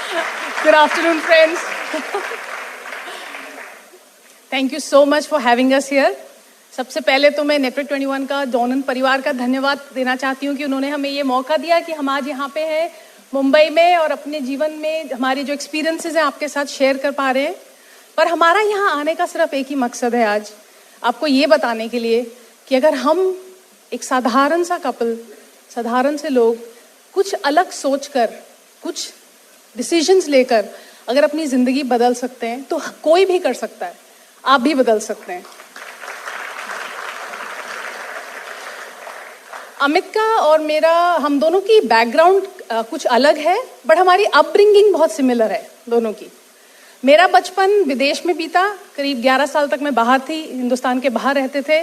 Good afternoon, friends. Thank you so much for having us here. सबसे पहले तो मैं नेटवर्क 21 का डॉनन परिवार का धन्यवाद देना चाहती हूँ कि उन्होंने हमें ये मौका दिया कि हम आज यहाँ पे हैं मुंबई में और अपने जीवन में हमारी जो एक्सपीरियंसेस हैं आपके साथ शेयर कर पा रहे हैं। पर हमारा यहाँ आने का सिर्फ एक ही मकसद है आज, आपको ये बताने के लिए कि अगर हम एक साधारण सा कपल, साधारण से लोग कुछ अलग सोचकर, कुछ डिसीजंस लेकर अगर अपनी जिंदगी बदल सकते हैं तो कोई भी कर सकता है, आप भी बदल सकते हैं। अमित का और मेरा, हम दोनों की बैकग्राउंड कुछ अलग है, बट हमारी अपब्रिंगिंग बहुत सिमिलर है दोनों की। मेरा बचपन विदेश में बीता, करीब 11 साल तक मैं बाहर थी, हिंदुस्तान के बाहर रहते थे।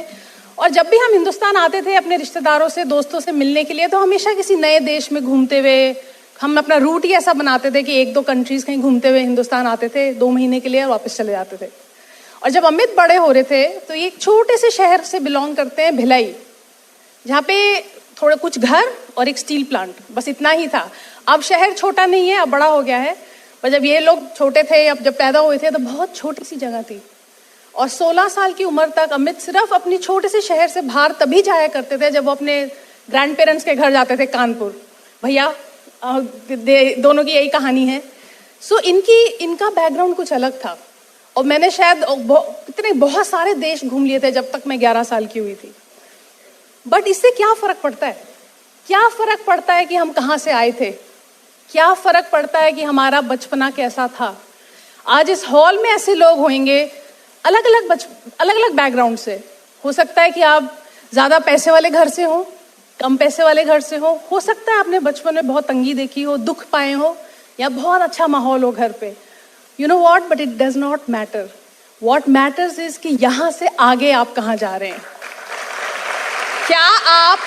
और जब भी हम हिंदुस्तान आते थे अपने रिश्तेदारों से, दोस्तों से मिलने के लिए, तो हमेशा किसी नए देश में घूमते हुए, हम अपना रूट ही ऐसा बनाते थे कि 1-2 कंट्रीज कहीं घूमते हुए हिंदुस्तान आते थे 2 महीने के लिए और वापस चले जाते थे। और जब अमित बड़े हो रहे थे तो ये एक छोटे से शहर से बिलोंग करते हैं, भिलाई, जहाँ पे थोड़े कुछ घर और एक स्टील प्लांट, बस इतना ही था। अब शहर छोटा नहीं है, अब बड़ा हो गया है, पर जब ये लोग छोटे थे, अब जब पैदा हुए थे तो बहुत छोटी सी जगह थी। और 16 साल की उम्र तक अमित सिर्फ अपनी छोटे से शहर से बाहर तभी जाया करते थे जब वो अपने ग्रैंड पेरेंट्स के घर जाते थे कानपुर। भैया दोनों की यही कहानी है। सो इनका बैकग्राउंड कुछ अलग था और मैंने शायद बहुत सारे देश घूम लिए थे जब तक मैं 11 साल की हुई थी। बट इससे क्या फर्क पड़ता है? क्या फर्क पड़ता है कि हम कहाँ से आए थे? क्या फर्क पड़ता है कि हमारा बचपना कैसा था? आज इस हॉल में ऐसे लोग होंगे अलग अलग बैकग्राउंड से। हो सकता है कि आप ज्यादा पैसे वाले घर से हो, कम पैसे वाले घर से हो सकता है आपने बचपन में बहुत तंगी देखी हो, दुख पाए हो, या बहुत अच्छा माहौल हो घर पे। You know what, but it does not matter. What matters is कि यहां से आगे आप कहां जा रहे हैं। क्या आप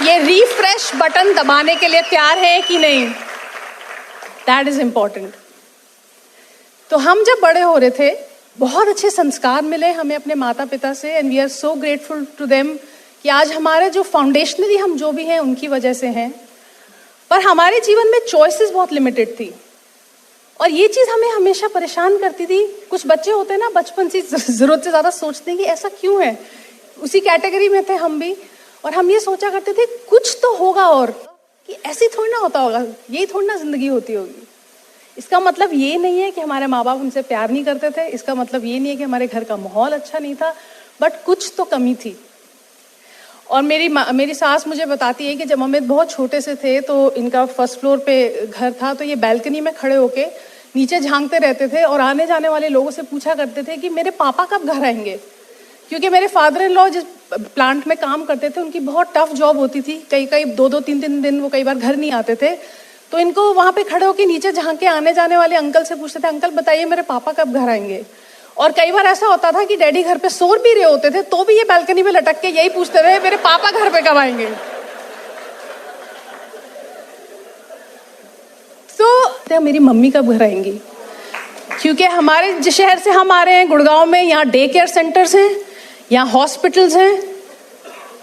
ये रिफ्रेश बटन दबाने के लिए तैयार हैं कि नहीं? That is important. तो हम जब बड़े हो रहे थे, बहुत अच्छे संस्कार मिले हमें अपने माता पिता से, and we are so grateful to them कि आज हमारे जो फाउंडेशनली हम जो भी हैं उनकी वजह से हैं। पर हमारे जीवन में चॉइसेस बहुत लिमिटेड थी और ये चीज हमें हमेशा परेशान करती थी। कुछ बच्चे होते हैं ना, बचपन से जरूरत से ज्यादा सोचते हैं कि ऐसा क्यों है। उसी कैटेगरी में थे हम भी, और हम ये सोचा करते थे कुछ तो होगा, और कि ऐसे थोड़ी ना होता होगा, यही थोड़ी ना जिंदगी होती होगी। इसका मतलब ये नहीं है कि हमारे माँ बाप हमसे प्यार नहीं करते थे, इसका मतलब ये नहीं है कि हमारे घर का माहौल अच्छा नहीं था, बट कुछ तो कमी थी। और मेरी सास मुझे बताती है कि जब अमित बहुत छोटे से थे तो इनका फर्स्ट फ्लोर पे घर था, तो ये बैल्कनी में खड़े होके नीचे झांकते रहते थे और आने जाने वाले लोगों से पूछा करते थे कि मेरे पापा कब घर आएंगे। क्योंकि मेरे फादर इन लॉ जिस प्लांट में काम करते थे उनकी बहुत टफ जॉब होती थी, कई 2-3 दिन वो कई बार घर नहीं आते थे। तो इनको वहां पे खड़े होके नीचे झांक के आने जाने वाले अंकल से पूछते थे, अंकल बताइए मेरे पापा कब घर आएंगे। और कई बार ऐसा होता था कि डैडी घर पे सो भी रहे होते थे तो भी ये बालकनी में लटक के यही पूछते रहे, मेरे पापा घर पे कब आएंगे। तो मेरी मम्मी कब घर आएंगी, क्योंकि हमारे जिस शहर से हम आ रहे हैं, गुड़गांव में, यहाँ डे केयर सेंटर्स हैं, यहाँ हॉस्पिटल्स हैं।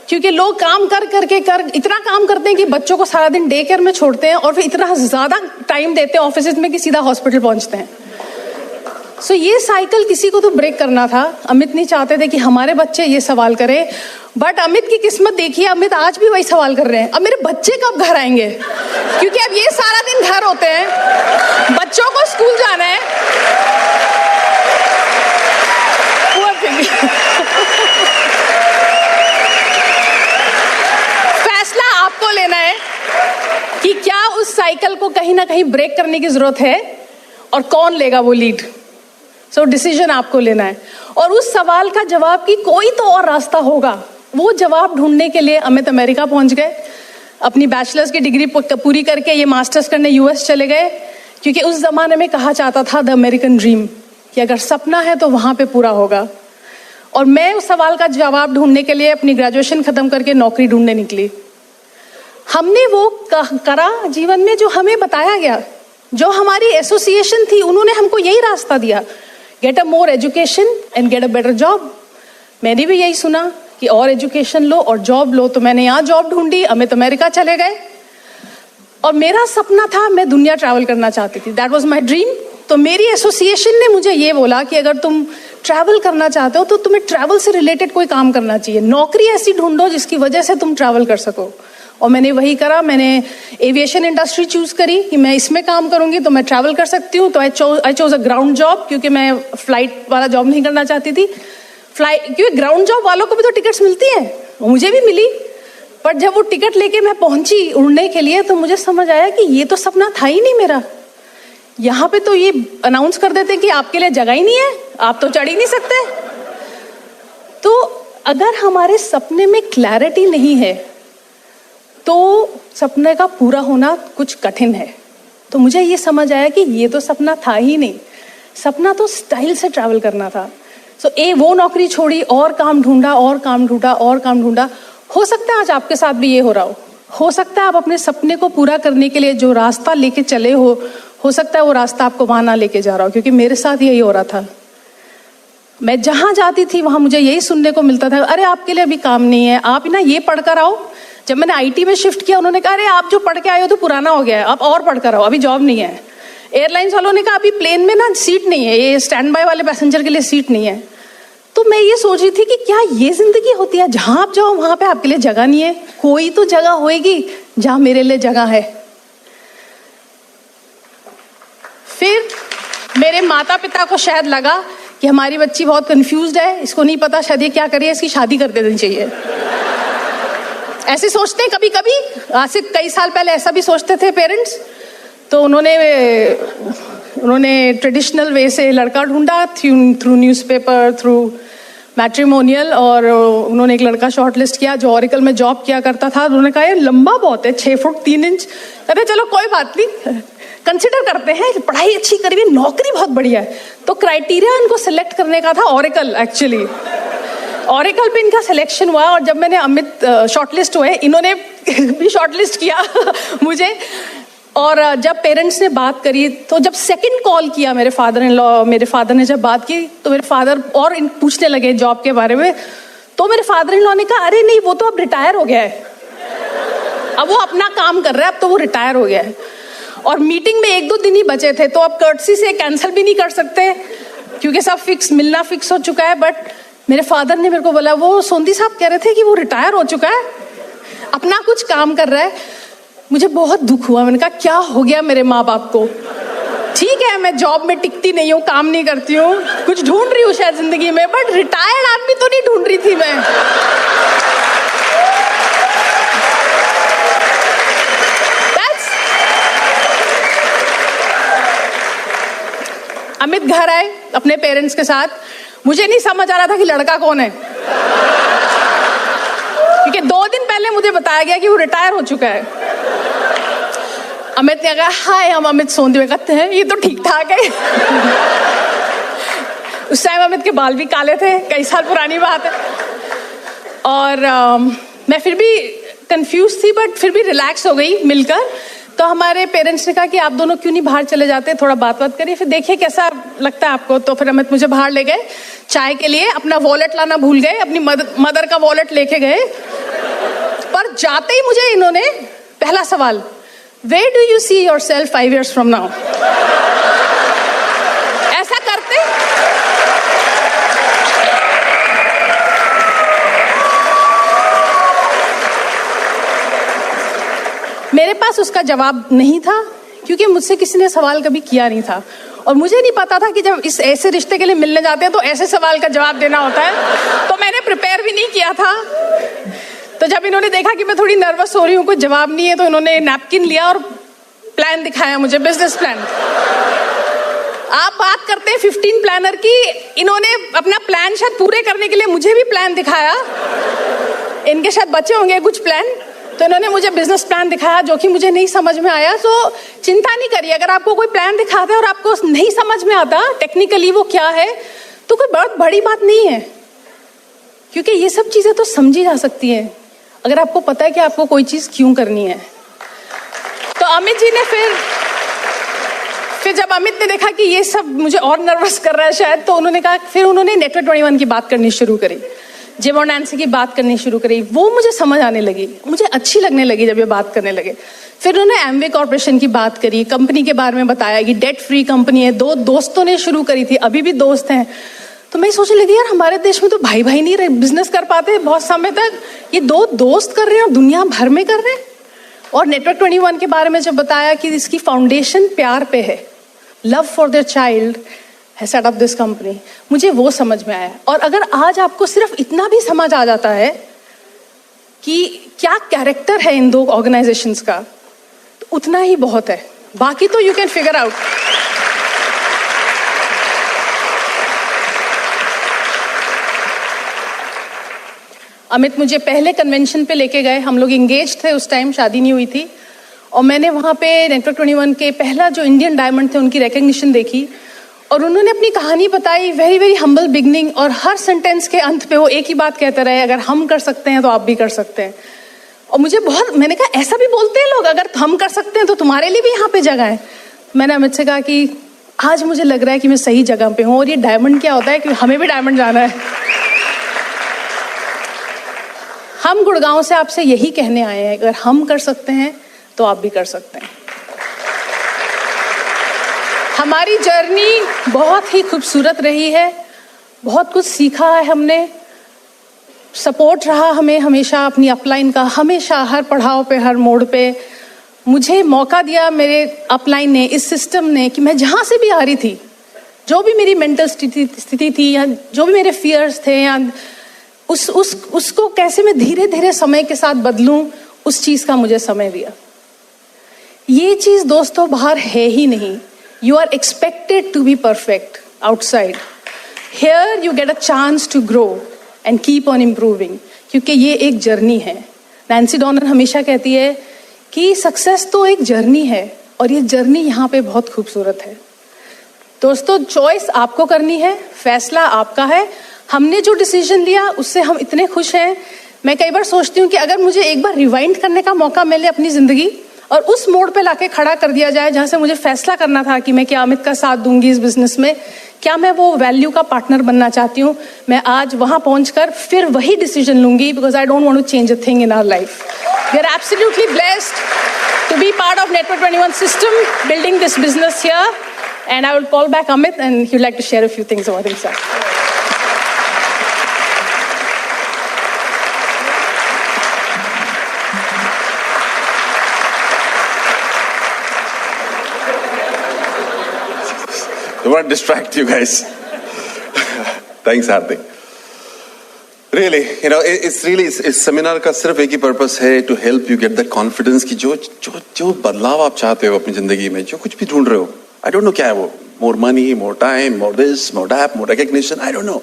क्योंकि लोग काम कर इतना काम करते हैं कि बच्चों को सारा दिन डे केयर में छोड़ते हैं और फिर इतना ज्यादा टाइम देते हैं ऑफिस में कि सीधा हॉस्पिटल पहुंचते हैं। सो ये साइकिल किसी को तो ब्रेक करना था। अमित नहीं चाहते थे कि हमारे बच्चे ये सवाल करें, बट अमित की किस्मत देखिए, अमित आज भी वही सवाल कर रहे हैं, अब मेरे बच्चे कब घर आएंगे। क्योंकि अब ये सारा दिन घर होते हैं, बच्चों को स्कूल जाना है। फैसला आपको लेना है कि क्या उस साइकिल को कहीं ना कहीं ब्रेक करने की जरूरत है और कौन लेगा वो लीड। सो डिसीजन आपको लेना है। और उस सवाल का जवाब की कोई तो और रास्ता होगा, वो जवाब ढूंढने के लिए अमित अमेरिका पहुंच गए। अपनी बैचलर्स की डिग्री पूरी करके ये मास्टर्स करने यूएस चले गए, क्योंकि उस जमाने में कहा जाता था द अमेरिकन ड्रीम, कि अगर सपना है तो वहां पे पूरा होगा। और मैं उस सवाल का जवाब ढूंढने के लिए अपनी ग्रेजुएशन खत्म करके नौकरी ढूंढने निकली। हमने वो करा जीवन में जो हमें बताया गया, जो हमारी एसोसिएशन थी, उन्होंने हमको यही रास्ता दिया, get a more education and get a better job. मैंने भी यही सुना कि और एजुकेशन लो और जॉब लो, तो मैंने यहाँ जॉब ढूंढी, अमित अमेरिका चले गए। और मेरा सपना था, मैं दुनिया ट्रैवल करना चाहती थी, दैट वाज माय ड्रीम। तो मेरी एसोसिएशन ने मुझे ये बोला कि अगर तुम ट्रैवल करना चाहते हो तो तुम्हें ट्रैवल से रिलेटेड कोई काम करना चाहिए, नौकरी ऐसी ढूंढो जिसकी वजह से तुम ट्रैवल कर सको। और मैंने वही करा, मैंने एविएशन इंडस्ट्री चूज करी कि मैं इसमें काम करूंगी तो मैं ट्रैवल कर सकती हूँ। तो I chose a ground job, क्योंकि मैं फ्लाइट वाला जॉब नहीं करना चाहती थी। क्योंकि ग्राउंड जॉब वालों को भी तो टिकट्स मिलती हैं, मुझे भी मिली। पर जब वो टिकट लेके मैं पहुंची उड़ने के लिए तो मुझे समझ आया कि ये तो सपना था ही नहीं मेरा। यहाँ पे तो ये अनाउंस कर देते कि आपके लिए जगह ही नहीं है, आप तो चढ़ ही नहीं सकते। तो अगर हमारे सपने में क्लैरिटी नहीं है तो सपने का पूरा होना कुछ कठिन है। तो मुझे ये समझ आया कि ये तो सपना था ही नहीं, सपना तो स्टाइल से ट्रैवल करना था। सो वो नौकरी छोड़ी और काम ढूंढा और काम ढूंढा और काम ढूंढा। हो सकता है आज आपके साथ भी ये हो सकता है आप अपने सपने को पूरा करने के लिए जो रास्ता लेके चले हो सकता है वो रास्ता आपको वहां ना लेके जा रहा हो, क्योंकि मेरे साथ यही हो रहा था। मैं जहां जाती थी वहां मुझे यही सुनने को मिलता था, अरे आपके लिए अभी काम नहीं है, आप ना ये पढ़कर आओ। जब मैंने आईटी में शिफ्ट किया उन्होंने कहा अरे आप जो पढ़ के आए हो तो पुराना हो गया है, आप और पढ़कर आओ, अभी जॉब नहीं है। एयरलाइंस वालों ने कहा अभी प्लेन में ना सीट नहीं है, ये स्टैंड बाय वाले पैसेंजर के लिए सीट नहीं है। तो मैं ये सोच रही थी कि क्या ये जिंदगी होती है, जहां आप जाओ वहां पे आपके लिए जगह नहीं है। कोई तो जगह होएगी जहां मेरे लिए जगह है। फिर मेरे माता पिता को शायद लगा कि हमारी बच्ची बहुत कंफ्यूज्ड है, इसको नहीं पता शायद ये क्या करिए, इसकी शादी कर देनी चाहिए। ऐसे सोचते हैं कभी कभी, आज से कई साल पहले ऐसा भी सोचते थे पेरेंट्स। तो उन्होंने ट्रेडिशनल वे से लड़का ढूंढा, थ्रू न्यूज़पेपर, थ्रू मैट्रिमोनियल, और उन्होंने एक लड़का शॉर्टलिस्ट किया जो ऑरेकल में जॉब किया करता था। उन्होंने कहा ये लंबा बहुत है, 6 फुट 3 इंच। कहते चलो कोई बात नहीं, कंसिडर करते हैं, पढ़ाई अच्छी करी हुई, नौकरी बहुत बढ़िया है। तो क्राइटेरिया इनको सिलेक्ट करने का था ऑरेकल। एक्चुअली ऑरेकल पे इनका सिलेक्शन हुआ, और जब मैंने अमित शॉर्टलिस्ट हुए, इन्होंने भी शॉर्टलिस्ट किया मुझे। और जब पेरेंट्स ने बात करी, तो जब सेकंड कॉल किया मेरे फादर ने जब बात की, तो मेरे फादर और पूछने लगे जॉब के बारे में। तो मेरे फादर इन लॉ ने कहा अरे नहीं, वो तो अब रिटायर हो गया है, अब वो अपना काम कर रहा है, अब तो वो रिटायर हो गया है। और मीटिंग में 1-2 दिन ही बचे थे, तो अब कर्टसी से कैंसिल भी नहीं कर सकते क्योंकि सब मिलना फिक्स हो चुका है। बट मेरे फादर ने मेरे को बोला वो सोंदी साहब कह रहे थे कि वो रिटायर हो चुका है, अपना कुछ काम कर रहा है। मुझे बहुत दुख हुआ, मैंने कहा क्या हो गया मेरे माँ बाप को। ठीक है मैं जॉब में टिकती नहीं हूँ, काम नहीं करती हूँ, कुछ ढूंढ रही हूँ शायद जिंदगी में, बट रिटायर्ड आदमी तो नहीं ढूंढ रही थी मैं। अमित घर आए अपने पेरेंट्स के साथ। मुझे नहीं समझ आ रहा था कि लड़का कौन है, क्योंकि 2 दिन पहले मुझे बताया गया कि वो रिटायर हो चुका है। अमित ने कहा हाय हम अमित सोंदी में, कहते हैं ये तो ठीक ठाक है। उस टाइम अमित के बाल भी काले थे, कई साल पुरानी बात है। और मैं फिर भी कंफ्यूज थी, बट फिर भी रिलैक्स हो गई मिलकर। तो हमारे पेरेंट्स ने कहा कि आप दोनों क्यों नहीं बाहर चले जाते, थोड़ा बात करिए, फिर देखिए कैसा लगता है आपको। तो फिर अमित मुझे बाहर ले गए चाय के लिए। अपना वॉलेट लाना भूल गए, अपनी मदर का वॉलेट लेके गए। पर जाते ही मुझे इन्होंने पहला सवाल, where do you see yourself 5 years from now? ऐसा करते मेरे पास उसका जवाब नहीं था, क्योंकि मुझसे किसी ने सवाल कभी किया नहीं था। और मुझे नहीं पता था कि जब इस ऐसे रिश्ते के लिए मिलने जाते हैं तो ऐसे सवाल का जवाब देना होता है। तो मैंने प्रिपेयर भी नहीं किया था। तो जब इन्होंने देखा कि मैं थोड़ी नर्वस हो रही हूँ, कोई जवाब नहीं है, तो इन्होंने नैपकिन लिया और प्लान दिखाया मुझे, बिजनेस प्लान। आप बात करते हैं 15 प्लानर की, इन्होंने अपना प्लान शायद पूरे करने के लिए मुझे भी प्लान दिखाया। इनके शायद बचे होंगे कुछ प्लान, तो इन्होंने मुझे बिजनेस प्लान दिखाया जो कि मुझे नहीं समझ में आया। तो चिंता नहीं करिए, अगर आपको कोई प्लान दिखाता है और आपको नहीं समझ में आता टेक्निकली वो क्या है, तो कोई बहुत बड़ी बात नहीं है, क्योंकि ये सब चीजें तो समझी जा सकती है अगर आपको पता है कि आपको कोई चीज क्यों करनी है। तो अमित जी ने फिर जब अमित ने देखा कि ये सब मुझे और नर्वस कर रहा है शायद, तो उन्होंने कहा, फिर उन्होंने नेटवर्क 21 की बात करनी शुरू करी जिम और नैन्सी की बात करनी शुरू करी, वो मुझे समझ आने लगी, मुझे अच्छी लगने लगी जब ये बात करने लगे। फिर उन्होंने एमवे कॉर्पोरेशन की बात करी, कंपनी के बारे में बताया कि डेट फ्री कंपनी है, 2 दोस्तों ने शुरू करी थी, अभी भी दोस्त हैं। तो मैं सोचने लगी यार हमारे देश में तो भाई भाई नहीं रहे, बिजनेस कर पाते बहुत समय तक, ये 2 दोस्त कर रहे हैं और दुनिया भर में कर रहे हैं। और नेटवर्क 21 के बारे में जब बताया कि इसकी फाउंडेशन प्यार पे है, लव फॉर देयर चाइल्ड है सेट अप दिस कंपनी, मुझे वो समझ में आया। और अगर आज आपको सिर्फ इतना भी समझ आ जाता है कि क्या कैरेक्टर है इन 2 ऑर्गेनाइजेशंस का, तो उतना ही बहुत है, बाकी तो you can figure out. Amit मुझे पहले कन्वेंशन पे लेके गए, हम लोग इंगेज थे उस टाइम, शादी नहीं हुई थी, और मैंने वहाँ पे नेटवर्क 21 के पहला जो इंडियन डायमंड थे उनकी रिकग्निशन देखी, और उन्होंने अपनी कहानी बताई, वेरी वेरी हम्बल बिगनिंग, और हर सेंटेंस के अंत पे वो एक ही बात कहते रहे, अगर हम कर सकते हैं तो आप भी कर सकते हैं। और मुझे बहुत, मैंने कहा ऐसा भी बोलते हैं लोग, अगर हम कर सकते हैं तो तुम्हारे लिए भी यहाँ पे जगह है। मैंने अमित से कहा कि आज मुझे लग रहा है कि मैं सही जगह पे हूँ, और ये डायमंड क्या होता है कि हमें भी डायमंड जाना है। हम गुड़गांव से आपसे यही कहने आए हैं, अगर हम कर सकते हैं तो आप भी कर सकते हैं। हमारी जर्नी बहुत ही खूबसूरत रही है, बहुत कुछ सीखा है हमने, सपोर्ट रहा हमें हमेशा अपनी अपलाइन का, हमेशा हर पड़ाव पे, हर मोड़ पे मुझे मौका दिया मेरे अपलाइन ने, इस सिस्टम ने, कि मैं जहाँ से भी आ रही थी, जो भी मेरी मेंटल स्थिति थी, या जो भी मेरे फियर्स थे, या उसको कैसे मैं धीरे धीरे समय के साथ बदलूं, उस चीज का मुझे समय दिया। ये चीज दोस्तों बाहर है ही नहीं। You are expected to be perfect outside, here you get a chance to grow and keep on improving, क्योंकि ये एक जर्नी है। नैन्सी डॉनर हमेशा कहती है कि सक्सेस तो एक जर्नी है, और ये जर्नी यहाँ पे बहुत खूबसूरत है। दोस्तों चॉइस आपको करनी है, फैसला आपका है। हमने जो डिसीजन लिया उससे हम इतने खुश हैं। मैं कई बार सोचती हूँ कि अगर मुझे एक बार रिवाइंड करने का मौका मिले अपनी जिंदगी, और उस मोड़ पे लाके खड़ा कर दिया जाए जहां से मुझे फैसला करना था कि मैं क्या अमित का साथ दूंगी इस बिजनेस में, क्या मैं वो वैल्यू का पार्टनर बनना चाहती हूँ, मैं आज वहां पहुंचकर फिर वही डिसीजन लूंगी, because I don't want to change a thing in our life. We are absolutely blessed to be part of network 21 system, building this business here, and I will call back Amit and he would like to share a few things over himself. I want to distract you guys. Thanks, Hardik. Really, you know, इस seminar का सिर्फ एक ही purpose है, to help you get that confidence कि जो बदलाव आप चाहते हो अपनी जिंदगी में, जो कुछ भी ढूंढ रहे हो, I don't know क्या है वो, more money, more time, more this, more that, more recognition, I don't know.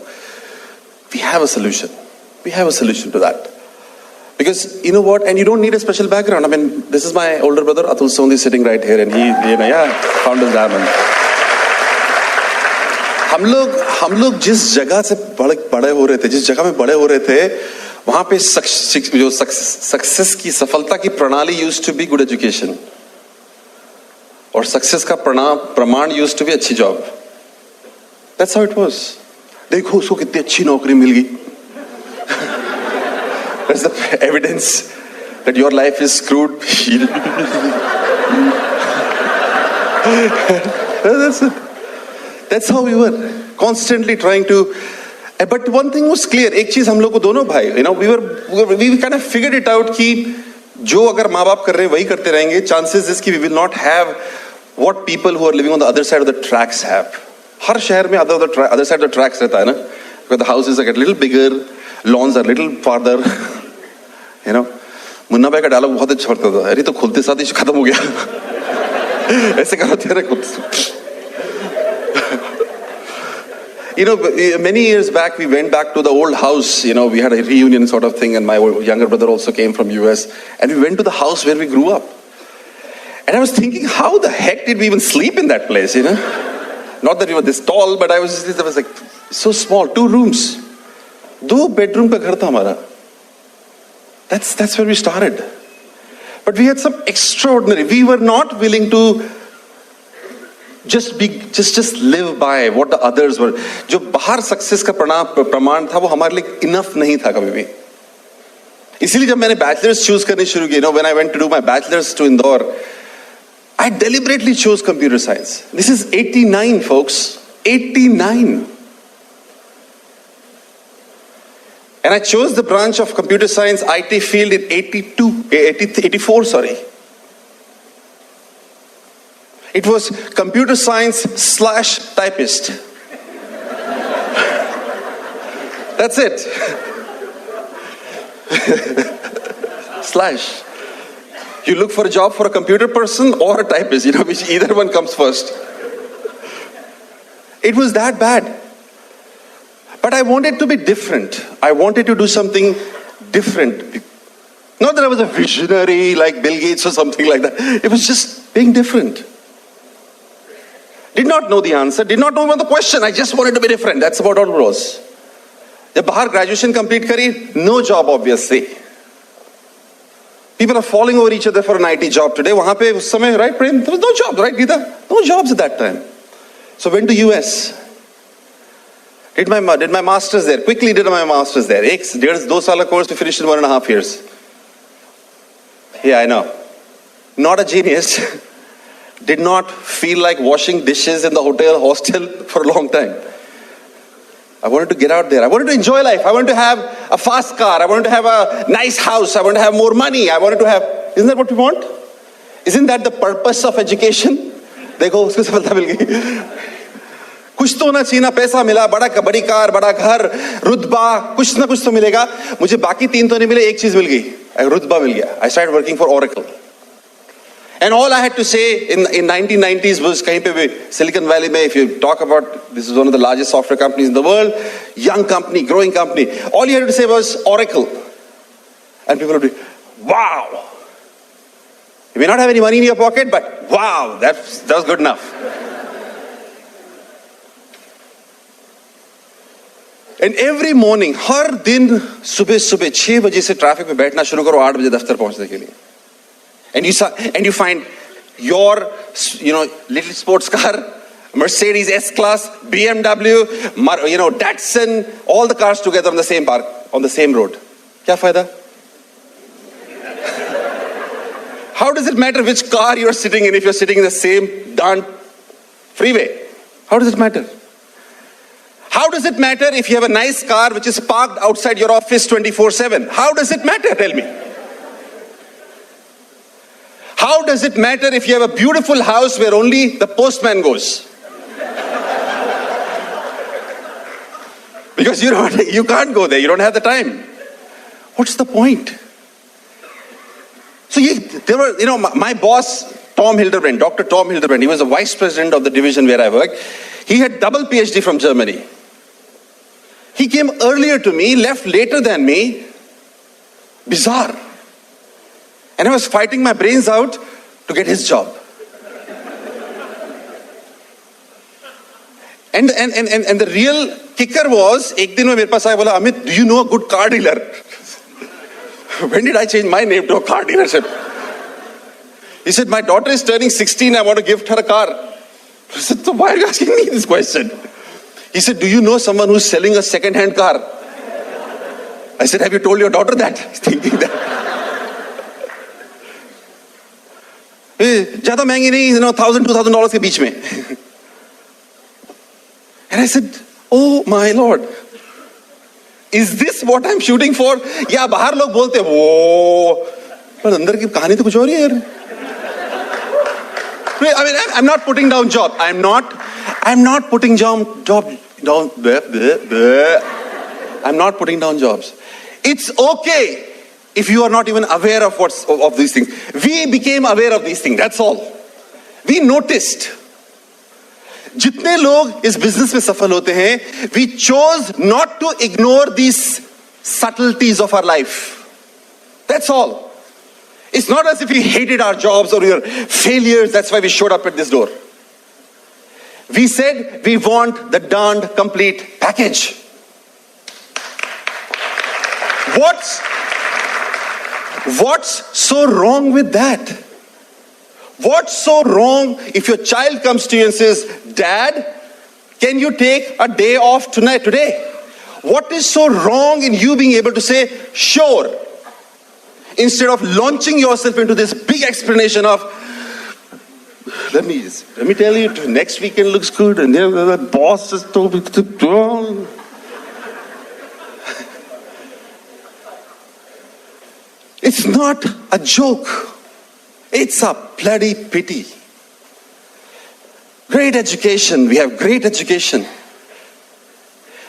We have a solution. We have a solution to that. Because you know what, and you don't need a special background. I mean, this is my older brother Atul Sondi sitting right here, and he, you know, yeah, Founders Diamond. हम लोग जिस जगह से बड़े हो रहे थे, जिस जगह में बड़े हो रहे थे, वहां पे जो सक्सेस की, सफलता की प्रणाली used to be good education, और सक्सेस का प्रमाण यूज्ड टू बी अच्छी job. That's how it was. देखो उसको कितनी अच्छी नौकरी मिल गई। That's the evidence that your life is screwed. That's how we were constantly trying to, but one thing was clear, एक चीज हम लोग को दोनों भाई, you know, we kind of figured it out कि जो अगर माँ बाप कर रहे हैं वही करते रहेंगे, chances is कि we will not have what people who are living on the other side of the tracks have. हर शहर में other side of the tracks रहता है ना, because the houses are get little bigger, lawns are little farther, you know. Munna भाई का dialogue बहुत अच्छा पड़ता था, अरे तो खुलते साथ ही खत्म हो गया। ऐसे करो तेरे खुद। You know, many years back, we went back to the old house. You know, we had a reunion sort of thing, and my younger brother also came from US. And we went to the house where we grew up. And I was thinking, how the heck did we even sleep in that place, you know? Not that we were this tall, but I was like, so small, 2 rooms. 2 bedroom ka ghar tha hamara. That's where we started. But we had some extraordinary, we were not willing to just live by what the others were. जो बाहर success का प्रमाण था वो हमारे लिए enough नहीं था कभी भी. इसीलिए जब मैंने बैचलर्स चूज करनी शुरू की, when I went to do my bachelor's to Indore, I deliberately chose computer science. This is 89, folks. 89. And I chose the branch of computer science IT field in 84, sorry. It was computer science / typist. That's it. / You look for a job for a computer person or a typist, which either one comes first. It was that bad. But I wanted to be different. I wanted to do something different. Not that I was a visionary like Bill Gates or something like that. It was just being different. Did not know the answer, did not know about the question. I just wanted to be different. That's about all it was. जब बाहर graduation complete करी, no job obviously. People are falling over each other for an IT job today. वहाँ पे उस समय, right, Prem? There was no jobs, right, Geeta? No jobs at that time. So went to US. Did my masters there. Quickly did my masters there. 2 साल course we finished in 1.5 years. Yeah, I know. Not a genius. Did not feel like washing dishes in the hostel for a long time. I wanted to get out there. I wanted to enjoy life. I wanted to have a fast car. I wanted to have a nice house. I wanted to have more money. I wanted to have... Isn't that what we want? Isn't that the purpose of education? देखो उसको सफलता मिल गई. कुछ तो होना चाहिए ना, पैसा मिला, बड़ी कार, बड़ा घर, रुतबा, कुछ ना कुछ तो मिलेगा. मुझे बाकी 3 तो नहीं मिले, एक चीज मिल गई, रुतबा मिल गया. I started working for Oracle. And all I had to say in 1990s was कहीं पे भी Silicon Valley में, if you talk about, this is one of the largest software companies in the world, young company, growing company, all you had to say was Oracle. And people would be, wow. You may not have any money in your pocket, but wow, that was good enough. And every morning, हर दिन सुबह 6 बजे से traffic में बैठना शुरू करो 8 बजे दफ्तर पहुंचने के लिए. And you find your, little sports car, Mercedes S-Class, BMW, Datsun, all the cars together on the same park, on the same road. क्या फायदा? How does it matter which car you're sitting in if you're sitting in the same darn freeway? How does it matter? How does it matter if you have a nice car which is parked outside your office 24/7? How does it matter? Tell me. How does it matter if you have a beautiful house where only the postman goes? Because you can't go there. You don't have the time. What's the point? So there were, my boss, Tom Hildebrand, Dr. Tom Hildebrand, he was the vice president of the division where I worked. He had double PhD from Germany. He came earlier to me, left later than me. Bizarre. And I was fighting my brains out to get his job. And the real kicker was, एक दिन वो मेरे पास आया बोला, Amit, do you know a good car dealer? When did I change my name to a car dealership? He said, my daughter is turning 16, I want to gift her a car. I said, so why are you asking me this question? He said, do you know someone who's selling a second-hand car? I said, have you told your daughter that? He's thinking that. ज़्यादा महंगी नहीं, $1,000-$2,000 के बीच में. And I said, oh my Lord, is this what I'm shooting for? या बाहर लोग बोलते हैं वो, पर अंदर की कहानी तो कुछ और ही है यार. I mean, I'm not putting down job. I'm not putting down. I'm not putting down jobs. It's okay if you are not even aware of these things. We became aware of these things. That's all. We noticed. जितने लोग इस business में सफल होते हैं, we chose not to ignore these subtleties of our life. That's all. It's not as if we hated our jobs or we were failures. That's why we showed up at this door. We said we want the darned complete package. What's so wrong with that? What's so wrong if your child comes to you and says, Dad, can you take a day off today? What is so wrong in you being able to say, sure, instead of launching yourself into this big explanation of, let me tell you, next weekend looks good, and then the boss has told me to do. It's not a joke. It's a bloody pity. Great education. We have great education.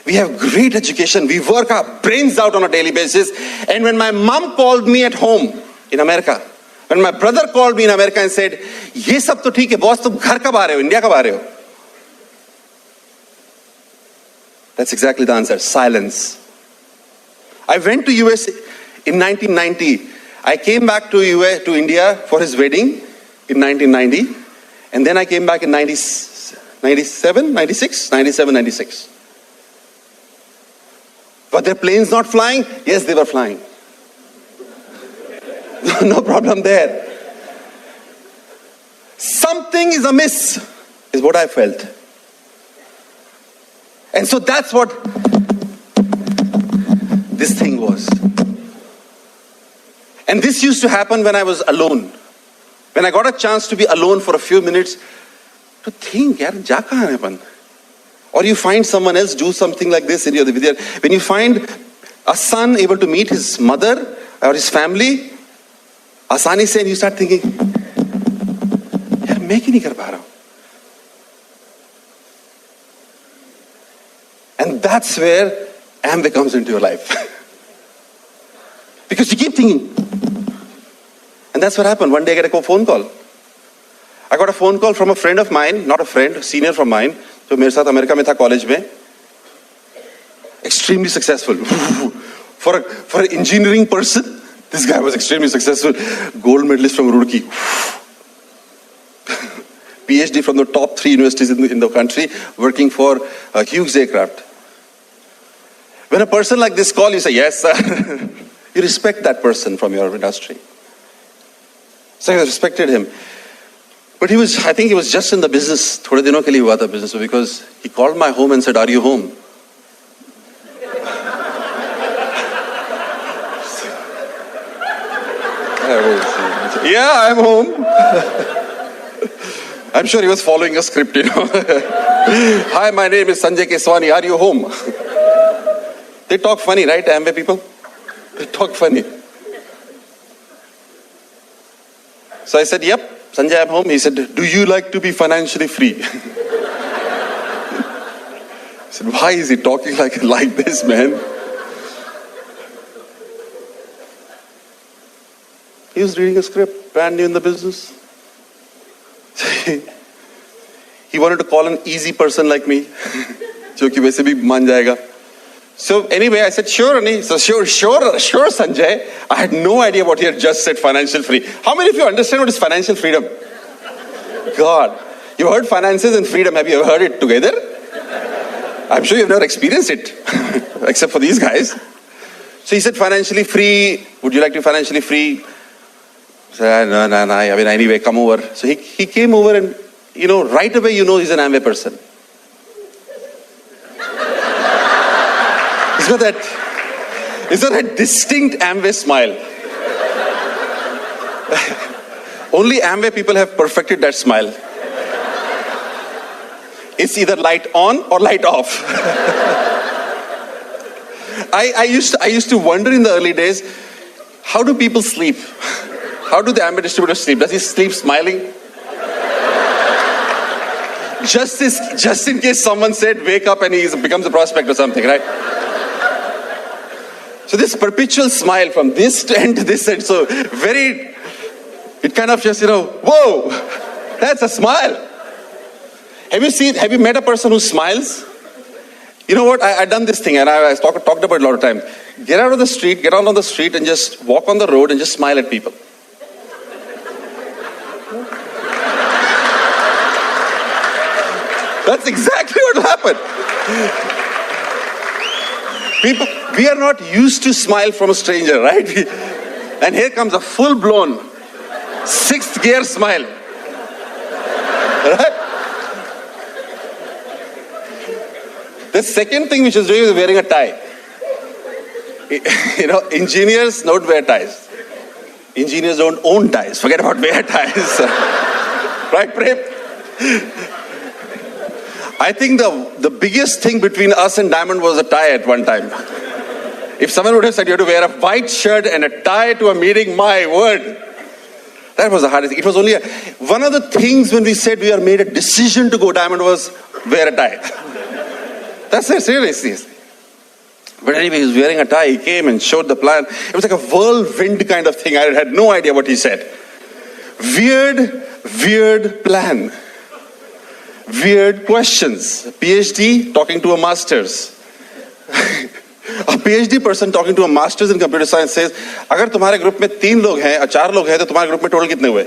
We have great education. We work our brains out on a daily basis. And when my mom called me at home in America, when my brother called me in America and said, "Ye sab to theek hai, boss, tum ghar kab aa rahe ho? India kab aa rahe ho?" That's exactly the answer. Silence. I went to US in 1990. I came back to India for his wedding in 1990. And then I came back in 97, 96. Were their planes not flying? Yes, they were flying. No problem there. Something is amiss, is what I felt. And so that's what this thing was. And this used to happen when I was alone. When I got a chance to be alone for a few minutes, to think, yaar, ja kahan hai apan? Or you find someone else do something like this in your video. When you find a son able to meet his mother or his family, asani se, and you start thinking, yaar, main kyun nahi kar pa raha hu? And that's where Amway comes into your life. Because you keep thinking. And that's what happened. One day I get a phone call. I got a phone call from a friend of mine, not a friend, a senior from mine, जो मेरे साथ America में था college में. Extremely successful. For an engineering person, this guy was extremely successful. Gold medalist from Roorkee. PhD from the top 3 universities in the country, working for Hughes Aircraft. When a person like this calls, you say, yes, sir. You respect that person from your industry. So I respected him. But I think he was just in the business. थोड़े दिनों के लिए हुआ था business, because he called my home and said, are you home? Yeah, I'm home. I'm sure he was following a script, Hi, my name is Sanjay Keswani. Are you home? They talk funny, right, Amway people? They talk funny. So I said, yep, Sanjay, I'm home. He said, do you like to be financially free? I said, why is he talking like this, man? He was reading a script, brand new in the business. He wanted to call an easy person like me, जो कि वैसे भी मान जाएगा. So anyway, I said, sure, Ani. So sure, Sanjay. I had no idea what he had just said, financial free. How many of you understand what is financial freedom? God, you heard finances and freedom. Have you ever heard it together? I'm sure you've never experienced it, except for these guys. So he said, financially free. Would you like to be financially free? I said, no. I mean, anyway, come over. So he came over and, right away, he's an Amway person. He's got that distinct Amway smile. Only Amway people have perfected that smile. It's either light on or light off. I used to wonder in the early days, how do people sleep? How do the Amway distributor sleep? Does he sleep smiling? Just in case someone said, wake up and he becomes a prospect or something, right? So this perpetual smile from this end to this end, so it kind of just, whoa, that's a smile. Have you met a person who smiles? You know what, I've done this thing and I talked about it a lot of times. Get out on the street and just walk on the road and just smile at people. That's exactly what happened. People, we are not used to smile from a stranger, right? And here comes a full-blown 6th gear smile. Right? The second thing which is doing is wearing a tie. You know, engineers don't wear ties. Engineers don't own ties. Forget about wear ties. Right, Prem? I think the biggest thing between us and Diamond was a tie at one time. If someone would have said you have to wear a white shirt and a tie to a meeting, my word. That was the hardest thing. It was only one of the things when we said we are made a decision to go Diamond was wear a tie. That's it, seriously. But anyway, he was wearing a tie. He came and showed the plan. It was like a whirlwind kind of thing. I had no idea what he said. Weird plan. Weird questions. PhD talking to a master's. A PhD person talking to a master's in computer science says, अगर तुम्हारे group में 3 लोग हैं, 4 लोग हैं, तो तुम्हारे group में टोटल कितने हुए?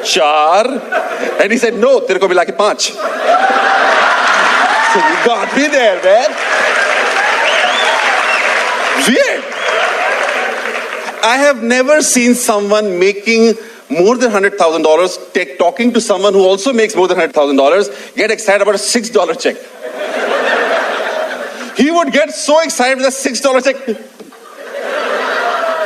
4. And he said, no, तेरे को मिला के 5. So you got me there, man. Weird. I have never seen someone making more than $100,000 talking to someone who also makes more than $100,000 get excited about a $6 check. He would get so excited with a $6 check.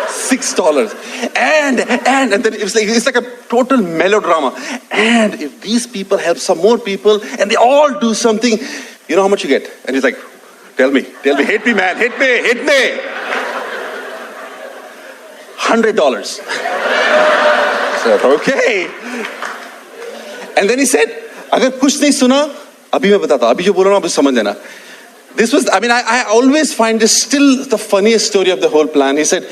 $6. And then it's like a total melodrama. And if these people help some more people and they all do something, you know how much you get? And he's like, tell me, hit me, man, hit me. $100. Okay. And then he said, अगर कुछ नहीं सुना, अभी मैं बताता हूँ, अभी जो बोल रहा हूँ, अभी समझ लेना. This was, I always find this still the funniest story of the whole plan. He said,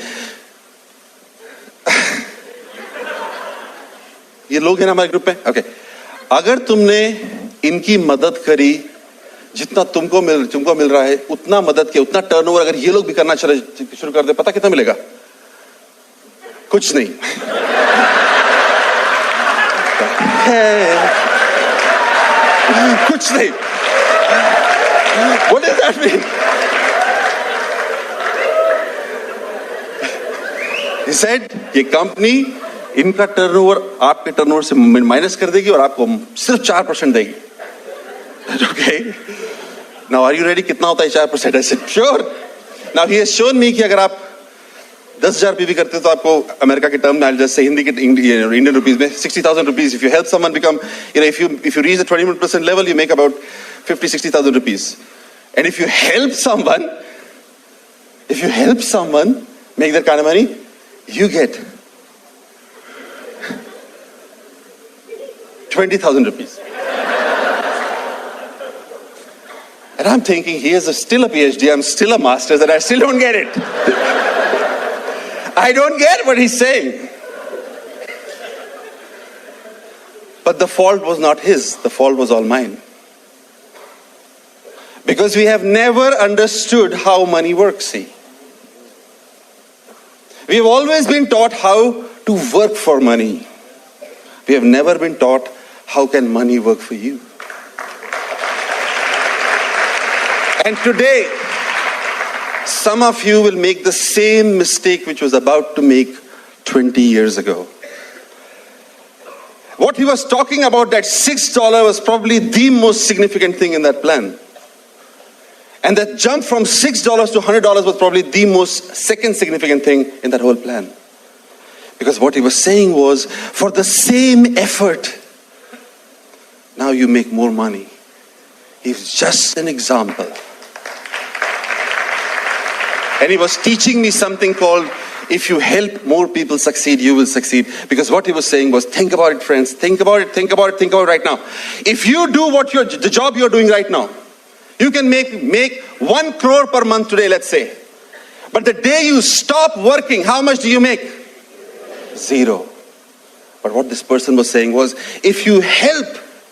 ये लोग हैं ना हमारे ग्रुप में, okay. अगर तुमने इनकी मदद करी, जितना तुमको मिल रहा है, उतना मदद किया, उतना टर्नओवर अगर ये लोग भी करना शुरू कर दे, पता कितना मिलेगा? कुछ नहीं. कुछ नहीं. What does that mean? He said, ये कंपनी इनका टर्नओवर आपके टर्नओवर से माइनस कर देगी और आपको सिर्फ 4% देगी. Okay. Now are you ready? कितना होता है 4%? I said, sure. Now he has shown me कि अगर आप 10,000 PV करते तो आपको अमेरिका के टर्म में जैसे हिंदी के इंडियन रुपीस में 60,000 rupees. If you help someone become, if you reach the 21% level, you make about 50,000-60,000 rupees. And if you help someone make that kind of money, you get 20,000 rupees. And I'm thinking, he is still a PhD, I'm still a master's, and I still don't get it. I don't get what he's saying. But the fault was not his, the fault was all mine. Because we have never understood how money works, see. We have always been taught how to work for money. We have never been taught how can money work for you. And today, some of you will make the same mistake which was about to make 20 years ago. What he was talking about, that $6 was probably the most significant thing in that plan. And that jump from $6 to $100 was probably the most second significant thing in that whole plan. Because what he was saying was, for the same effort, now you make more money. He's just an example. And he was teaching me something called, if you help more people succeed, you will succeed. Because what he was saying was, think about it, friends. Think about it right now. If you do the job you're doing right now, you can make 1 crore per month today, let's say. But the day you stop working, how much do you make? 0. But what this person was saying was, if you help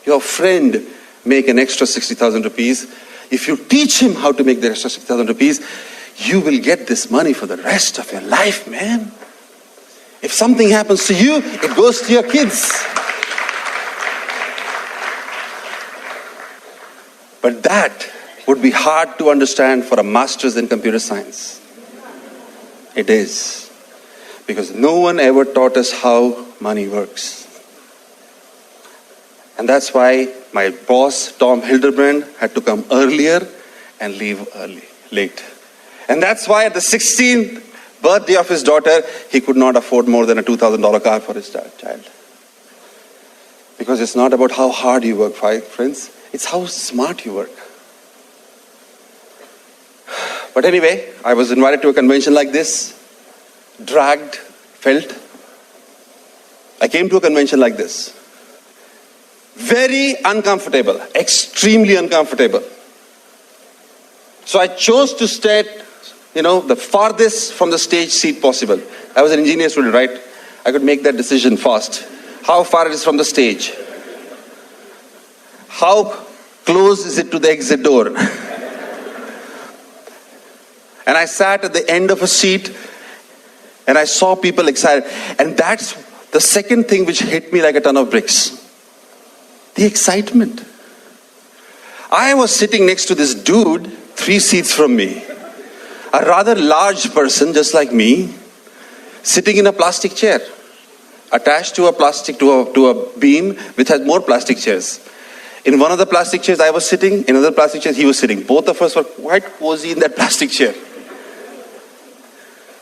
your friend make an extra 60,000 rupees, if you teach him how to make the extra 60,000 rupees, you will get this money for the rest of your life, man. If something happens to you, it goes to your kids. But that would be hard to understand for a master's in computer science. It is. Because no one ever taught us how money works. And that's why my boss, Tom Hildebrand, had to come earlier and leave late. And that's why at the 16th birthday of his daughter, he could not afford more than a $2,000 car for his child. Because it's not about how hard you work, friends. It's how smart you work. But anyway, I was invited to a convention like this. Dragged, felt. I came to a convention like this. Very uncomfortable, extremely uncomfortable. So I chose to stay, the farthest from the stage seat possible. I was an engineer student, right? I could make that decision fast. How far it is from the stage? How close is it to the exit door? And I sat at the end of a seat and I saw people excited. And that's the second thing which hit me like a ton of bricks. The excitement. I was sitting next to this dude 3 seats from me. A rather large person just like me, sitting in a plastic chair, attached to a beam which has more plastic chairs. In one of the plastic chairs I was sitting, in another plastic chair he was sitting. Both of us were quite cozy in that plastic chair.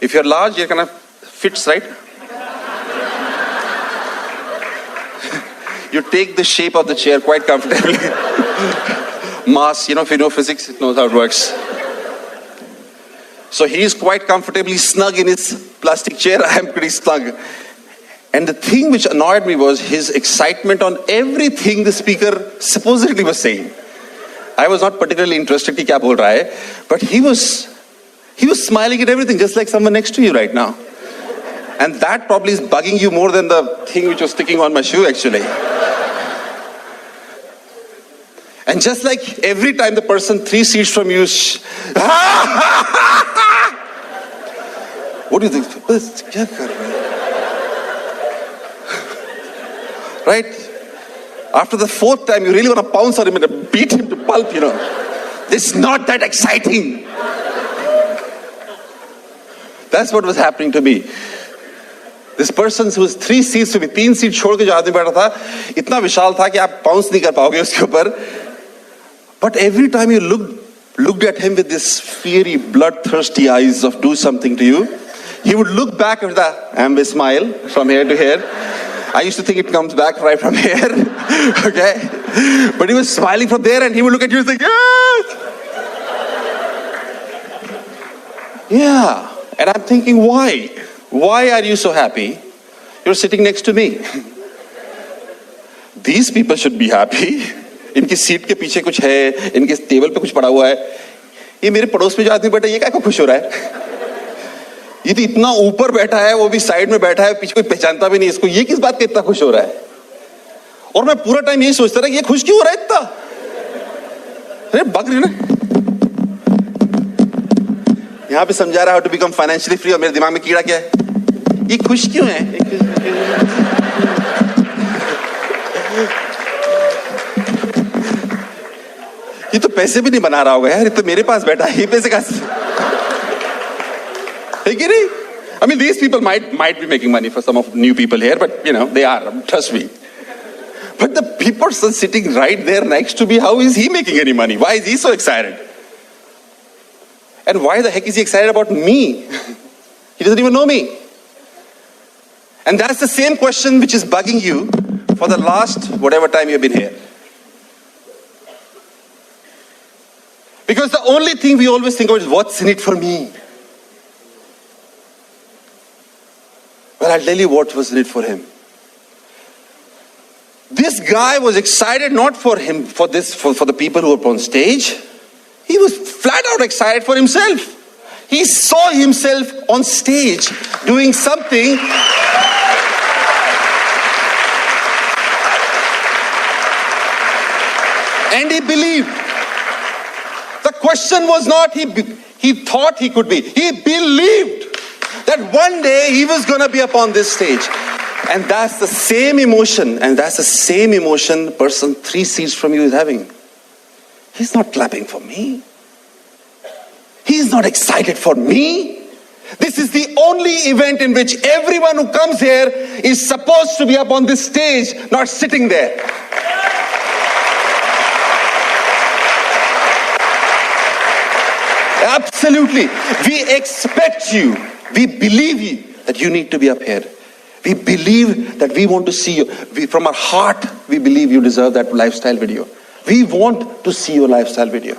If you're large, you're kind of fits, right? You take the shape of the chair quite comfortably. Mass, if you know physics, it knows how it works. So he's quite comfortably snug in his plastic chair. I am pretty snug. And the thing which annoyed me was his excitement on everything the speaker supposedly was saying. I was not particularly interested in what he was saying, but he was smiling at everything, just like someone next to you right now. And that probably is bugging you more than the thing which was sticking on my shoe, actually. And just like every time the person 3 seats from you, what do you think? Right? After the 4th time, you really want to pounce on him and beat him to pulp, It's not that exciting. That's what was happening to me. This person who was 3 seats to me, 3 seats छोड़ के जो आदमी बैठा था, इतना विशाल था कि आप pounce नहीं कर पाओगे उसके ऊपर. But every time you looked at him with this fiery, bloodthirsty eyes of do something to you, he would look back with the amber smile from here to here. I used to think it comes back right from here, okay? But he was smiling from there and he would look at you and think, yeah. And I'm thinking, why? Why are you so happy? You're sitting next to me. These people should be happy. इनकी seat के पीछे कुछ है, इनके table पे कुछ पड़ा हुआ है. ये मेरे पड़ोस में जो आदमी बैठा है, ये क्या खुश हो रहा है? ये तो इतना ऊपर बैठा है, वो भी साइड में बैठा है, पीछे कोई पहचानता भी नहीं इसको. ये किस बात का इतना खुश हो रहा है? और मैं पूरा टाइम यही सोचता रहा कि ये खुश क्यों हो रहा है इतना? अरे बग रही ना? यहाँ पे समझा रहा है how to become financially free और मेरे दिमाग में कीड़ा क्या है? ये खुश क्यों है? ये तो पैसे भी नहीं बना रहा होगा यार, ये तो मेरे पास बैठा है, ये पैसे कहाँ से? है कि नहीं? I mean, these people might be making money for some of new people here, but they are, trust me. But the person sitting right there next to me, how is he making any money? Why is he so excited? And why the heck is he excited about me? He doesn't even know me. And that's the same question which is bugging you for the last whatever time you've been here. Because the only thing we always think of is what's in it for me. Well, I'll tell you what was in it for him. This guy was excited not for him, for the people who were on stage. He was flat out excited for himself. He saw himself on stage doing something. And he believed. The question was not he thought he could be. He believed that one day he was going to be upon this stage. And that's the same emotion. And that's the same emotion person 3 seats from you is having. He's not clapping for me. He's not excited for me. This is the only event in which everyone who comes here is supposed to be up on this stage, not sitting there. Absolutely. We expect you. We believe you that you need to be up here. We believe that we want to see you. From our heart, we believe you deserve that lifestyle video. We want to see your lifestyle video.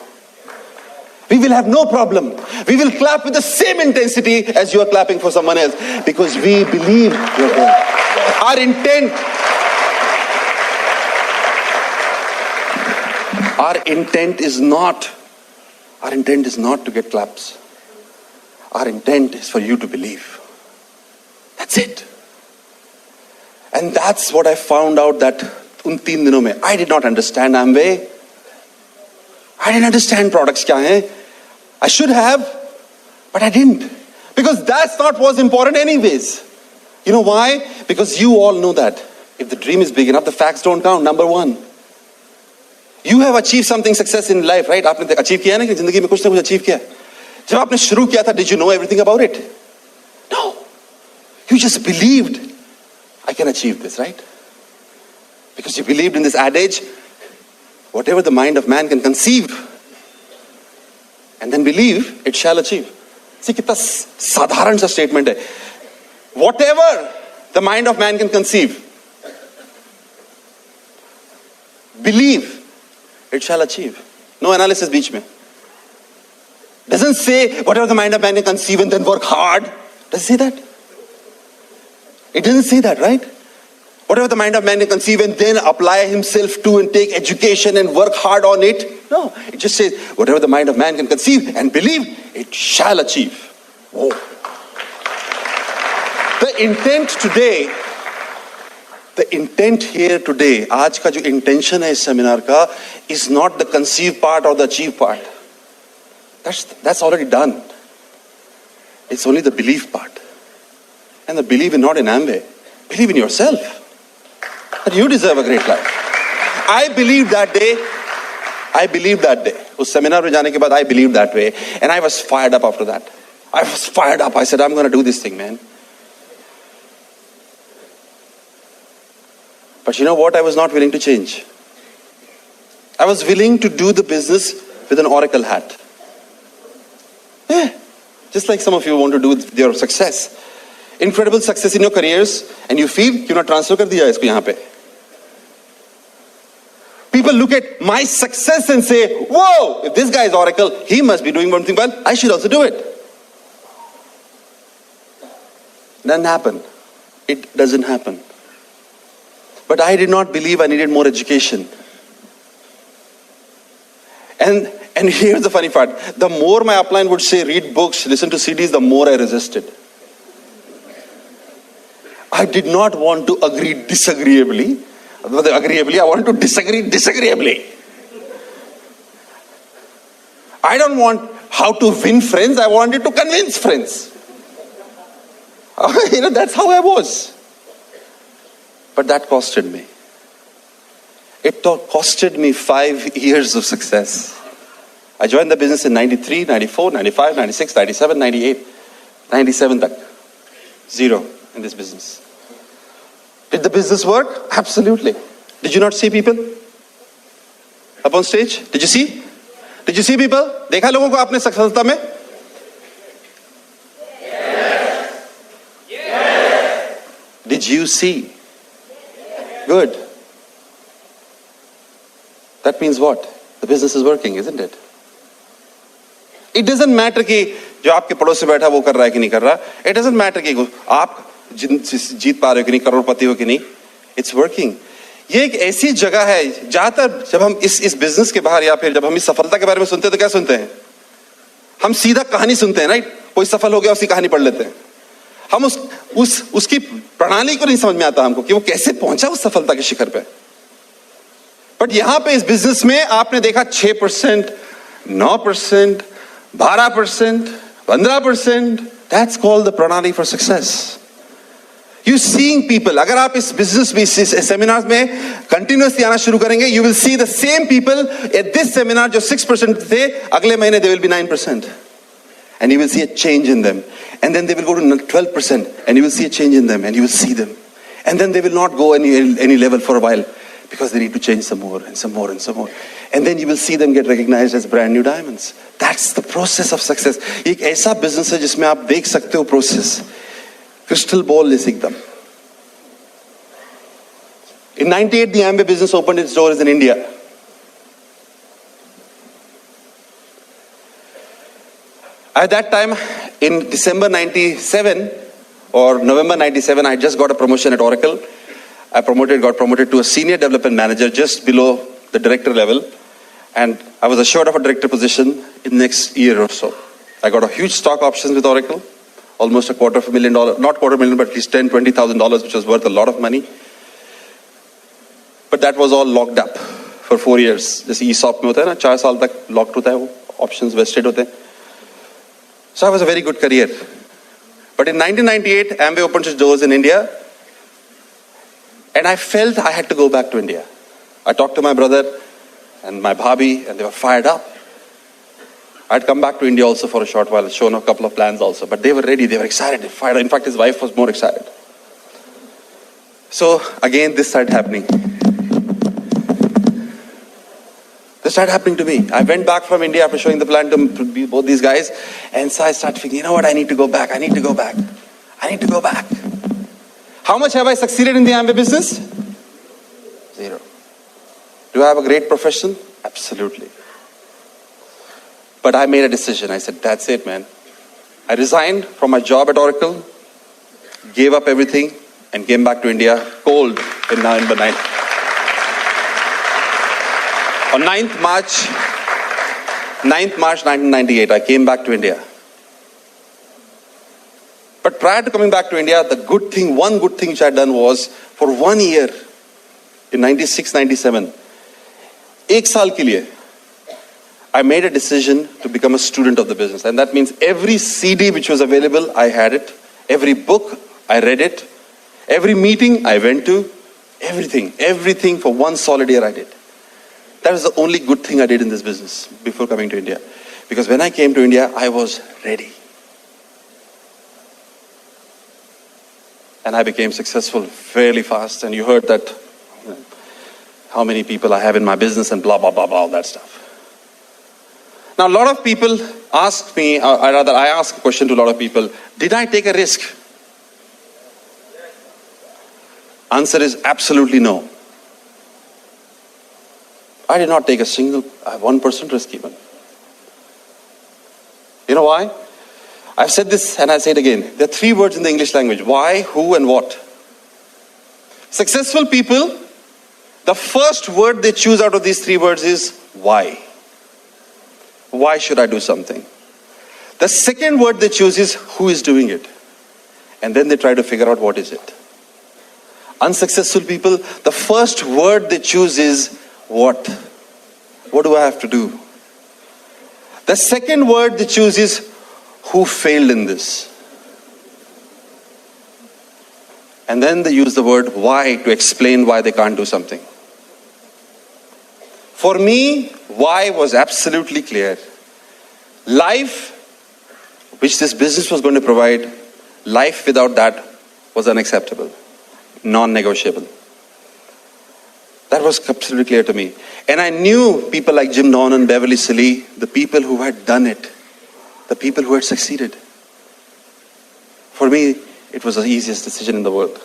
We will have no problem. We will clap with the same intensity as you are clapping for someone else, because we believe you're there. Our intent is not to get claps. Our intent is for you to believe. That's it. And that's what I found out that उन 3 दिनों में I did not understand Amway. I didn't understand products क्या हैं. I should have, but I didn't. Because that's not what's important anyways. You know why? Because you all know that. If the dream is big enough, the facts don't count. Number 1. You have achieved something success in life, right? आपने achieve किया है ना कि जिंदगी में कुछ ना कुछ achieve किया. जब आपने शुरू किया था, did you know everything about it? No. You just believed, I can achieve this, right? Because you believed in this adage, whatever the mind of man can conceive, and then believe, it shall achieve. See, कितना साधारण सा statement है. Whatever the mind of man can conceive, believe, it shall achieve. No analysis बीच में. Doesn't say whatever the mind of man can conceive and then work hard. Does it say that? It doesn't say that, right? Whatever the mind of man can conceive and then apply himself to and take education and work hard on it. No, it just says whatever the mind of man can conceive and believe, it shall achieve. Whoa. The intent here today, आज का जो intention है इस seminar का, is not the conceive part or the achieve part. That's already done. It's only the belief part. And the belief in not in Amway. Believe in yourself. That you deserve a great life. I believed that day. उस seminar में जाने के बाद I believed that way. And I was fired up after that. I was fired up. I said, I'm going to do this thing, man. But you know what? I was not willing to change. I was willing to do the business with an oracle hat. Yeah. Just like some of you want to do with your success. Incredible success in your careers, and you feel क्यों ना transfer कर दिया इसको यहाँ पे. People look at my success and say, whoa, if this guy is oracle, he must be doing one thing well, I should also do it. Doesn't happen. It doesn't happen. But I did not believe I needed more education. And here's the funny part. The more my upline would say, read books, listen to CDs, the more I resisted. I did not want to agree disagreeably. I wanted to disagree disagreeably. I don't want how to win friends. I wanted to convince friends. That's how I was. But that costed me. It costed me 5 years of success. I joined the business in 93, 94, 95, 96, 97, 98. 97 tak. 0 in this business. Did the business work? Absolutely. Did you not see people up on stage? Did you see? Did you see people? देखा लोगों को आपने सफलता में? Yes. Did you see? Good. That means what? The business is working, isn't it? It doesn't matter कि जो आपके पड़ोस से बैठा वो कर रहा है कि नहीं कर रहा. It doesn't matter कि आप जीत पा रहे हो कि नहीं, करोड़पति हो कि नहीं. It's working. ये एक ऐसी जगह है जहां तक जब हम इस बिजनेस के बाहर या फिर जब हम इस सफलता के बारे में सुनते हैं तो क्या सुनते हैं? हम सीधा कहानी सुनते हैं, राइट? कोई सफल हो गया उसकी कहानी पढ़ लेते हैं. हम उसकी प्रणाली को नहीं समझ में आता हमको कि वो कैसे पहुंचा उस सफलता के शिखर पे. बट यहां पे इस बिजनेस में आपने देखा 6%, 9%, 12%, 15%. That's called the pranali for success. You seeing people. अगर आप इस बिजनेस में इस सेमिनार में कंटिन्यूअसली आना शुरू करेंगे, you will see the same people at this seminar जो 6% थे, अगले महीने they will be 9%. and you will see a change in them. And then they will go to 12%, and you will see a change in them, and you will see them. And then they will not go any level for a while, because they need to change some more and some more and some more. And then you will see them get recognized as brand new diamonds. That's the process of success. एक ऐसा business है जिसमें आप देख सकते हो process. Crystal ball is एकदम. In 98, the Amway business opened its doors in India. At that time, in December 97 or November 97, I just got a promotion at Oracle. Got promoted to a senior development manager, just below the director level. And I was assured of a director position in the next year or so. I got a huge stock options with Oracle, almost $250,000, not $250,000, but at least $10,000, $20,000, which was worth a lot of money. But that was all locked up for 4 years. जैसे ESOP में होता है ना, 4 साल तक locked होता है वो, options vested होते हैं. So I was a very good career. But in 1998, Amway opened its doors in India, and I felt I had to go back to India. I talked to my brother and my bhabhi, and they were fired up. I'd come back to India also for a short while, shown a couple of plans also, but they were ready, they were excited, fired. In fact, his wife was more excited. So again, this started happening. This started happening to me. I went back from India after showing the plan to both these guys, and so I started thinking, you know what, I need to go back, I need to go back. How much have I succeeded in the Amway business? 0. Do I have a great profession? Absolutely. But I made a decision. I said, that's it, man. I resigned from my job at Oracle, gave up everything, and came back to India cold in November 9. On 9th March 1998, I came back to India. But prior to coming back to India, one good thing which I had done was, for 1 year, in 96, 97, एक साल के लिए, I made a decision to become a student of the business. And that means every CD which was available, I had it. Every book, I read it. Every meeting I went to. Everything for 1 solid year I did. That was the only good thing I did in this business before coming to India. Because when I came to India, I was ready. And I became successful fairly fast. And you heard that, how many people I have in my business and blah, blah, blah, blah, all that stuff. Now, a lot of people ask me, or rather I ask a question to a lot of people, did I take a risk? Answer is absolutely no. I did not take a single 1% risk even. You know why? I've said this and I say it again. There are 3 words in the English language: why, who, and what. Successful people, the first word they choose out of these 3 words is why. Why should I do something? The second word they choose is who is doing it. And then they try to figure out what is it. Unsuccessful people, the first word they choose is what? What do I have to do? The second word they choose is who failed in this. And then they use the word why to explain why they can't do something. For me, why was absolutely clear. Life, which this business was going to provide, life without that was unacceptable, non-negotiable. That was absolutely clear to me. And I knew people like Jim Dornan, Beverly Silly, the people who had done it, the people who had succeeded. For me, it was the easiest decision in the world.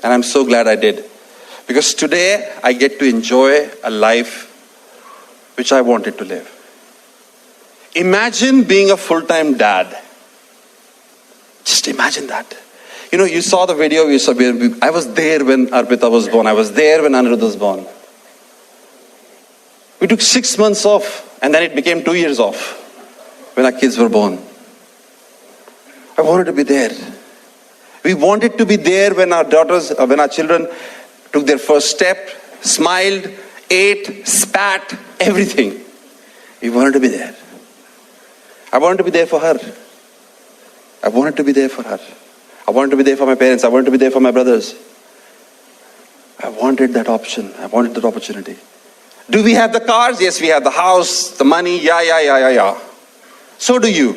And I'm so glad I did. Because today, I get to enjoy a life which I wanted to live. Imagine being a full-time dad. Just imagine that. You know, you saw the video, I was there when Arpita was born. I was there when Anirudh was born. We took 6 months off, and then it became 2 years off when our kids were born. I wanted to be there. We wanted to be there when our children took their first step, smiled, ate, spat, everything. We wanted to be there. I wanted to be there for her. I wanted to be there for her. I wanted to be there for my parents. I wanted to be there for my brothers. I wanted that option. I wanted that opportunity. Do we have the cars? Yes, we have the house, the money. Yeah. So do you.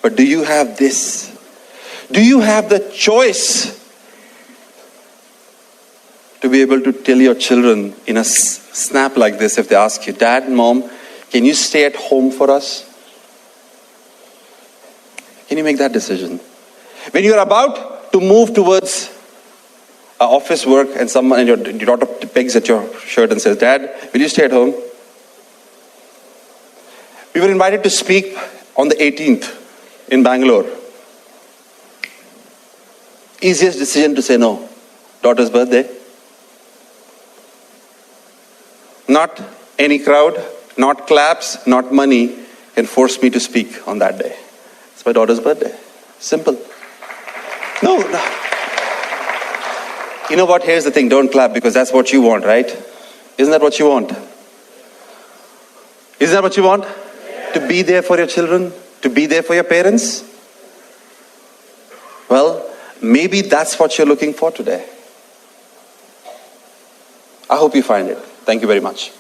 But do you have this? Do you have the choice to be able to tell your children in a snap like this, if they ask you, Dad, Mom, can you stay at home for us? Can you make that decision? When you're about to move towards office work and your daughter pegs at your shirt and says, Dad, will you stay at home? We were invited to speak on the 18th in Bangalore. Easiest decision to say no. Daughter's birthday. Not any crowd, not claps, not money can force me to speak on that day. It's my daughter's birthday. Simple. No. You know what? Here's the thing. Don't clap because that's what you want, right? Isn't that what you want? Isn't that what you want? Yeah. To be there for your children? To be there for your parents? Well, maybe that's what you're looking for today. I hope you find it. Thank you very much.